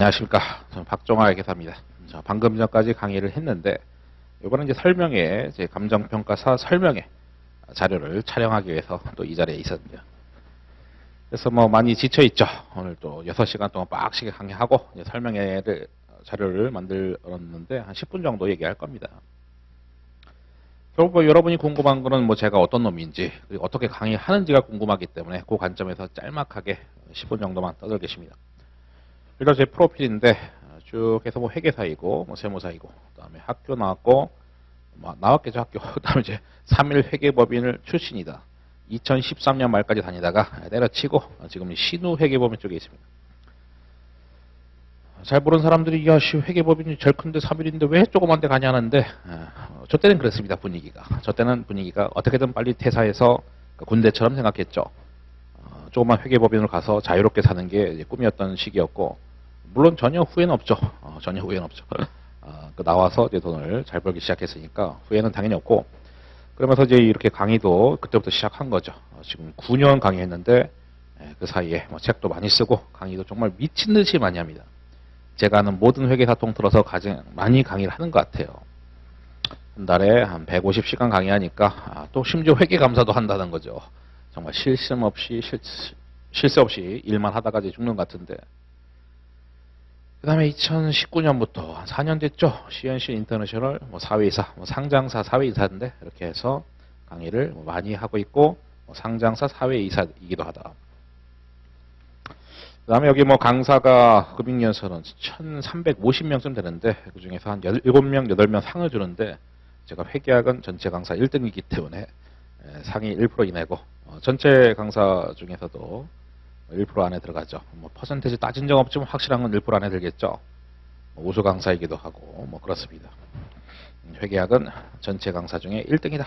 안녕하십니까. 저는 박종화 회계사입니다. 방금 전까지 강의를 했는데, 이번엔 이제 설명에, 제 감정평가사 설명에 자료를 촬영하기 위해서 또 이 자리에 있었네요. 그래서 뭐 많이 지쳐있죠. 오늘 또 6시간 동안 빡시게 강의하고, 이제 설명회를, 자료를 만들었는데, 한 10분 정도 얘기할 겁니다. 결국 뭐 여러분이 궁금한 거는 뭐 제가 어떤 놈인지, 그리고 어떻게 강의하는지가 궁금하기 때문에 그 관점에서 짤막하게 10분 정도만 떠들겠습니다. 일단 제 프로필인데 쭉 해서 뭐 회계사이고 뭐 세무사이고 그다음에 학교 나왔고 뭐 나왔겠죠 학교 그다음에 이제 3일 회계법인을 출신이다. 2013년 말까지 다니다가 내려치고 지금 신우 회계법인 쪽에 있습니다. 잘 모르는 사람들이 야씨 회계법인이 제일 큰데 3일인데 왜 조그만 데 가냐 하는데 저 때는 그랬습니다. 분위기가. 저 때는 분위기가 어떻게든 빨리 퇴사해서 군대처럼 생각했죠. 조그만 회계법인으로 가서 자유롭게 사는 게 꿈이었던 시기였고 물론 전혀 후회는 없죠. 전혀 후회는 없죠. 나와서 이제 돈을 잘 벌기 시작했으니까 후회는 당연히 없고 그러면서 이제 이렇게 강의도 그때부터 시작한 거죠. 지금 9년 강의했는데 그 사이에 뭐 책도 많이 쓰고 강의도 정말 미친 듯이 많이 합니다. 제가 아는 모든 회계사 통틀어서 가장 많이 강의를 하는 것 같아요. 한 달에 한 150시간 강의하니까 또 심지어 회계감사도 한다는 거죠. 정말 실수 없이 일만 하다가 이제 죽는 것 같은데. 그 다음에 2019년부터 한 4년 됐죠. CNC 인터내셔널 뭐 사회이사, 뭐 상장사 사회이사인데 이렇게 해서 강의를 뭐 많이 하고 있고 뭐 상장사 사회이사이기도 하다. 그 다음에 여기 뭐 강사가 금융연수는 1350명쯤 되는데 그 중에서 한 7명, 8명 상을 주는데 제가 회계학은 전체 강사 1등이기 때문에 상위 1% 이내고 전체 강사 중에서도 1% 안에 들어가죠. 뭐 퍼센테이지 따진 적 없지만 확실한 건 1% 안에 들겠죠. 우수 강사이기도 하고 뭐 그렇습니다. 회계학은 전체 강사 중에 1등이다.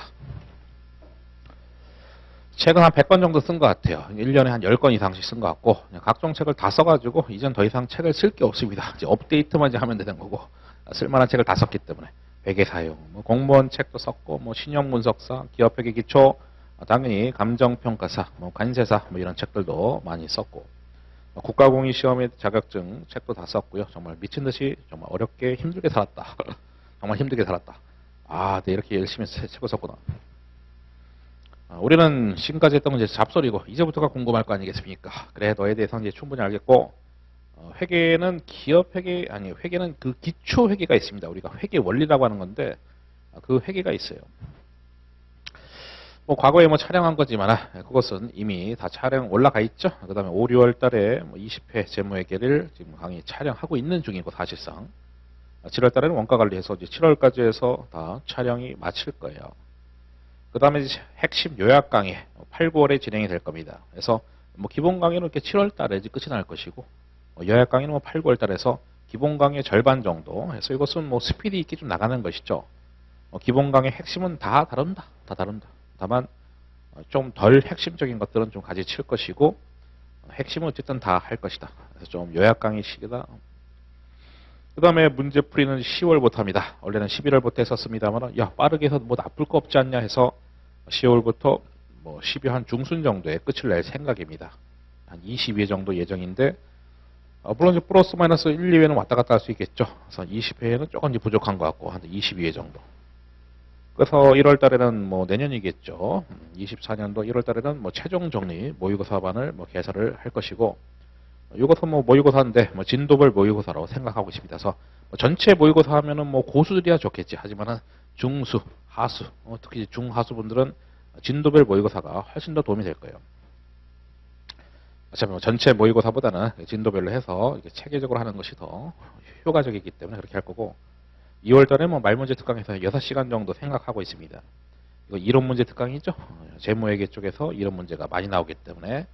책은 한 100권 정도 쓴 것 같아요. 1년에 한 10권 이상씩 쓴 것 같고 각종 책을 다 써가지고 이젠 더 이상 책을 쓸 게 없습니다. 이제 업데이트만 이제 하면 되는 거고 쓸만한 책을 다 썼기 때문에 회계사용, 뭐 공무원 책도 썼고 뭐 신용분석사, 기업회계 기초, 당연히 감정평가사, 뭐 관세사 뭐 이런 책들도 많이 썼고 국가공인시험의 자격증 책도 다 썼고요. 정말 미친 듯이 정말 어렵게 힘들게 살았다. 정말 힘들게 살았다. 네 이렇게 열심히 책을 썼구나. 우리는 지금까지 했던 건 이제 잡소리고 이제부터가 궁금할 거 아니겠습니까? 그래 너에 대해서는 이제 충분히 알겠고 회계는 기업회계 아니 회계는 그 기초 회계가 있습니다. 우리가 회계 원리라고 하는 건데 그 회계가 있어요. 뭐 과거에 뭐 촬영한 거지만 그것은 이미 다 촬영 올라가 있죠. 그 다음에 5, 6월 달에 뭐 20회 재무회계를 지금 강의 촬영하고 있는 중이고 사실상 7월 달에는 원가 관리해서 이제 7월까지 해서 다 촬영이 마칠 거예요. 그 다음에 핵심 요약 강의 8, 9월에 진행이 될 겁니다. 그래서 뭐 기본 강의는 이렇게 7월 달에 끝이 날 것이고 요약 강의는 뭐 8, 9월 달에서 기본 강의 절반 정도 해서 이것은 뭐 스피드 있게 좀 나가는 것이죠. 기본 강의 핵심은 다 다룬다. 다만 좀 덜 핵심적인 것들은 좀 가지칠 것이고 핵심은 어쨌든 다 할 것이다. 그래서 좀 요약 강의식이다. 그 다음에 문제풀이는 10월부터 합니다. 원래는 11월부터 했었습니다만 야 빠르게 해서 뭐 나쁠 거 없지 않냐 해서 10월부터 뭐 12월 중순 정도에 끝을 낼 생각입니다. 한 22회 정도 예정인데 물론 이제 플러스 마이너스 1, 2회는 왔다 갔다 할 수 있겠죠. 그래서 20회는 조금 부족한 것 같고 한 22회 정도. 그래서 1월 달에는 뭐 내년이겠죠. 24년도 1월 달에는 뭐 최종 정리 모의고사반을 뭐 개설을 할 것이고 이것은 뭐 모의고사인데 뭐 진도별 모의고사라고 생각하고 있습니다. 그래서 뭐 전체 모의고사 하면은 뭐 고수들이야 좋겠지. 하지만은 중수, 하수, 특히 중하수 분들은 진도별 모의고사가 훨씬 더 도움이 될 거예요. 어차피 뭐 전체 모의고사보다는 진도별로 해서 체계적으로 하는 것이 더 효과적이기 때문에 그렇게 할 거고 2월 달에 뭐 말문제 특강에서 6시간 정도 생각하고 있습니다. 이거 이론 문제 특강이죠. 재무회계 쪽에서 이론 문제가 많이 나오기 때문에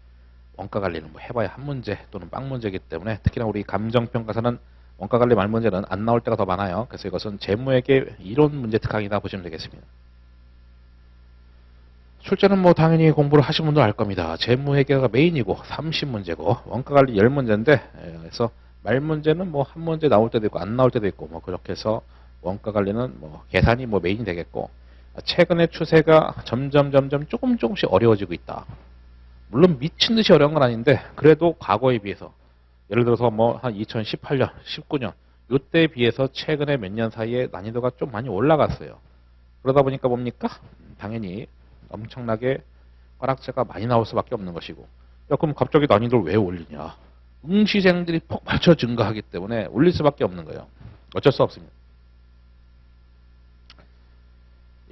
원가 관리는 뭐 해봐야 한 문제 또는 빵 문제이기 때문에 특히나 우리 감정평가사는 원가 관리 말문제는 안 나올 때가 더 많아요. 그래서 이것은 재무회계 이론 문제 특강이다 보시면 되겠습니다. 출제는 뭐 당연히 공부를 하신 분도 알 겁니다. 재무회계가 메인이고 30문제고 원가 관리 10문제인데 그래서 말문제는 뭐 한 문제 나올 때도 있고 안 나올 때도 있고 뭐 그렇게 해서 원가 관리는 뭐 계산이 뭐 메인이 되겠고 최근의 추세가 점점 조금씩 어려워지고 있다. 물론 미친 듯이 어려운 건 아닌데 그래도 과거에 비해서 예를 들어서 뭐 한 2018년, 19년 요때에 비해서 최근에 몇 년 사이에 난이도가 좀 많이 올라갔어요. 그러다 보니까 뭡니까? 당연히 엄청나게 꽈락자가 많이 나올 수밖에 없는 것이고, 야, 그럼 갑자기 난이도를 왜 올리냐? 응시생들이 폭발적 증가하기 때문에 올릴 수밖에 없는 거예요. 어쩔 수 없습니다.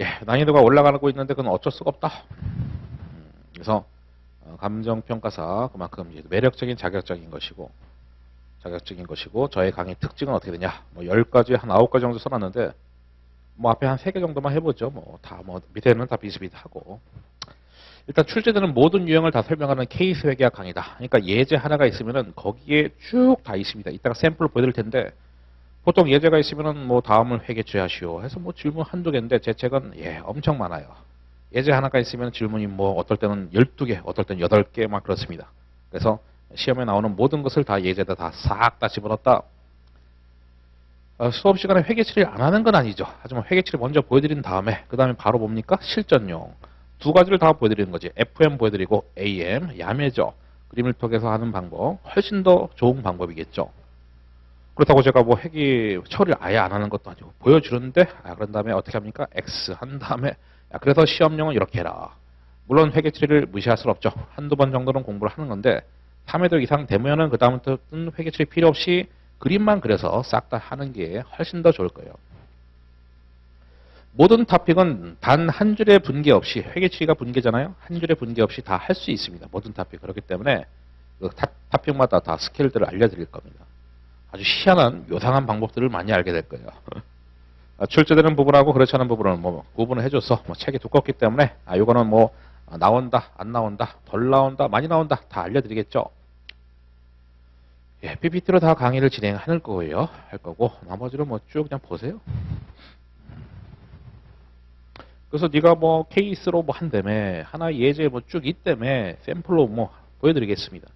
예, 난이도가 올라가고 있는데 그건 어쩔 수가 없다. 그래서 감정평가사 그만큼 이제 매력적인 자격적인 것이고 저의 강의 특징은 어떻게 되냐? 뭐 10가지 한 9가지 정도 써놨는데 뭐 앞에 한 3개 정도만 해보죠. 뭐 밑에는 다 비슷비슷하고. 일단 출제되는 모든 유형을 다 설명하는 케이스 회계학 강의다. 그러니까 예제 하나가 있으면은 거기에 쭉 다 있습니다. 이따가 샘플을 보여드릴 텐데 보통 예제가 있으면은 뭐 다음을 회계 취하시오 해서 뭐 질문 한두 개인데 제 책은 엄청 많아요. 예제 하나가 있으면 질문이 뭐 어떨 때는 12개, 어떨 때는 8개 막 그렇습니다. 그래서 시험에 나오는 모든 것을 다 예제에다 다 싹 다 집어넣었다. 수업 시간에 회계 처리를 안 하는 건 아니죠. 하지만 회계 처리 먼저 보여드린 다음에 그 다음에 바로 뭡니까? 실전용. 두 가지를 다 보여드리는 거지. FM 보여드리고 AM, 야매죠. 그림을 통해서 하는 방법. 훨씬 더 좋은 방법이겠죠. 그렇다고 제가 뭐 회계 처리를 아예 안 하는 것도 아니고 보여주는데 그런 다음에 어떻게 합니까? X 한 다음에 그래서 시험용은 이렇게 해라. 물론 회계 처리를 무시할 수 없죠. 한두 번 정도는 공부를 하는 건데 3회도 이상 되면은 그 다음부터는 회계 처리 필요 없이 그림만 그려서 싹 다 하는 게 훨씬 더 좋을 거예요. 모든 토픽은 단 한 줄의 분계 없이, 회계 처리가 분계잖아요. 한 줄의 분계 없이 다 할 수 있습니다. 모든 토픽. 그렇기 때문에 그 토픽마다 다 스킬들을 알려드릴 겁니다. 아주 희한한 요상한 방법들을 많이 알게 될 거예요. 출제되는 부분하고 그렇지 않은 부분은 뭐 구분을 해줘서 뭐 책이 두껍기 때문에 이거는 뭐 나온다, 안 나온다, 덜 나온다, 많이 나온다 다 알려드리겠죠. PPT로 다 강의를 진행할 거예요. 할 거고 나머지는 뭐 쭉 그냥 보세요. 그래서 네가 뭐 케이스로 뭐 한다며 하나 예제 뭐 쭉 있다며 샘플로 뭐 보여드리겠습니다.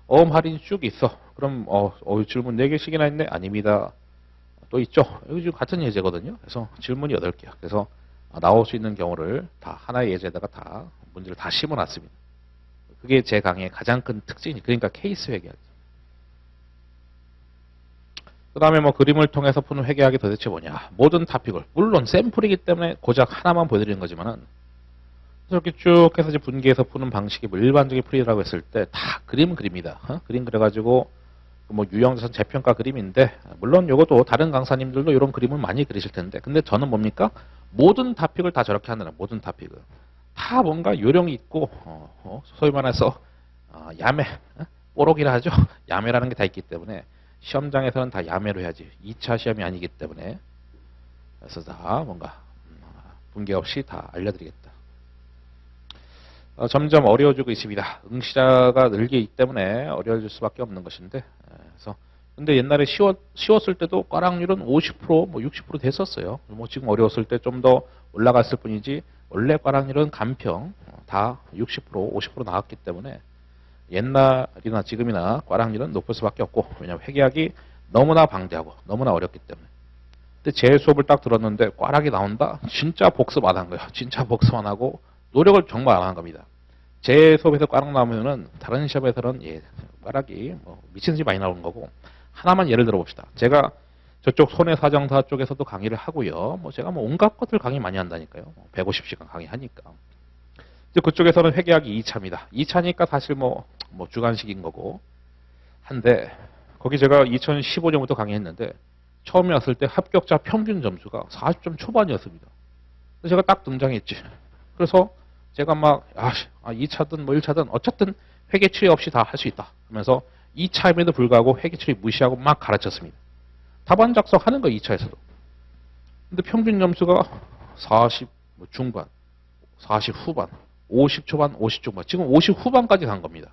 할인이 쭉 있어. 그럼 질문 4개씩이나 있네? 아닙니다. 또 있죠. 여기 지금 같은 예제거든요. 그래서 질문이 8개야. 그래서 나올 수 있는 경우를 다 하나의 예제에다가 다 문제를 다 심어놨습니다. 그게 제 강의의 가장 큰 특징이 그러니까 케이스 회계학. 그 다음에 뭐 그림을 통해서 푸는 회계학이 도대체 뭐냐. 모든 토픽을 물론 샘플이기 때문에 고작 하나만 보여드리는 거지만은 이렇게 쭉 해서 이제 분기해서 푸는 방식이 뭐 일반적인 풀이라고 했을 때 다 그림입니다. 그림 그려가지고 뭐 유형자산 재평가 그림인데 물론 이것도 다른 강사님들도 이런 그림을 많이 그리실 텐데 근데 저는 뭡니까? 모든 토픽을 다 저렇게 한다는 모든 토픽을 다 뭔가 요령이 있고 소위 말해서 야매 뽀록이라 하죠. 야매라는 게 다 있기 때문에 시험장에서는 다 야매로 해야지 2차 시험이 아니기 때문에 그래서 다 뭔가 분계 없이 다 알려드리겠다. 점점 어려워지고 있습니다. 응시자가 늘기 때문에 어려워질 수밖에 없는 것인데 그래서 근데 옛날에 쉬웠을 때도 꽈락률은 50% 뭐 60% 됐었어요. 뭐 지금 어려웠을 때 좀 더 올라갔을 뿐이지 원래 꽈락률은 간평 다 60% 50% 나왔기 때문에 옛날이나 지금이나 꽈락률은 높을 수밖에 없고 왜냐하면 회계학이 너무나 방대하고 너무나 어렵기 때문에. 근데 제 수업을 딱 들었는데 꽈락이 나온다? 진짜 복습 안 한 거예요. 진짜 복습 안 하고 노력을 정말 안 한 겁니다. 제 수업에서 꽈락 나오면은 다른 시험에서는 꽈락이 뭐 미친 듯이 많이 나오는 거고 하나만 예를 들어 봅시다. 제가 저쪽 손해사정사 쪽에서도 강의를 하고요. 뭐 제가 뭐 온갖 것들 강의 많이 한다니까요. 150시간 강의하니까. 이제 그쪽에서는 회계학이 2차입니다. 2차니까 사실 뭐 주관식인 거고 한데 거기 제가 2015년부터 강의했는데 처음에 왔을 때 합격자 평균 점수가 40점 초반이었습니다. 그래서 제가 딱 등장했지. 그래서 제가 막 2차든 뭐 1차든 어쨌든 회계 처리 없이 다 할 수 있다 하면서 2차임에도 불구하고 회계 처리 무시하고 막 가르쳤습니다. 답안 작성하는 거 2차에서도. 근데 평균 점수가 40 중반, 40 후반, 50 초반, 50 중반, 지금 50 후반까지 간 겁니다.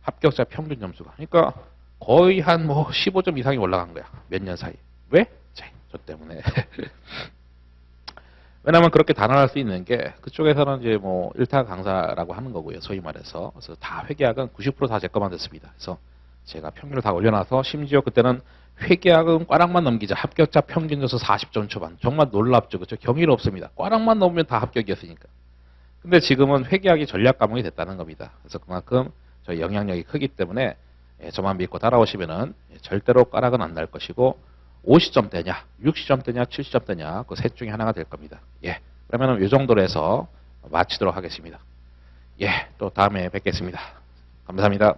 합격자 평균 점수가. 그러니까 거의 한 뭐 15점 이상이 올라간 거야. 몇 년 사이. 왜? 저 때문에. 왜냐면 그렇게 단언할 수 있는 게 그쪽에서는 이제 뭐 1타 강사라고 하는 거고요. 소위 말해서. 그래서 다 회계학은 90% 다 제 것만 됐습니다. 그래서 제가 평균을 다 올려놔서 심지어 그때는 회계학은 꽈락만 넘기자. 합격자 평균 점수 40점 초반. 정말 놀랍죠. 그렇죠? 경이롭습니다. 꽈락만 넘으면 다 합격이었으니까. 근데 지금은 회계학이 전략 과목이 됐다는 겁니다. 그래서 그만큼 저희 영향력이 크기 때문에 예, 저만 믿고 따라오시면은 절대로 까락은 안 날 것이고 50점대냐, 60점대냐, 70점대냐 그 셋 중에 하나가 될 겁니다. 예, 그러면은 이 정도로 해서 마치도록 하겠습니다. 예, 또 다음에 뵙겠습니다. 감사합니다.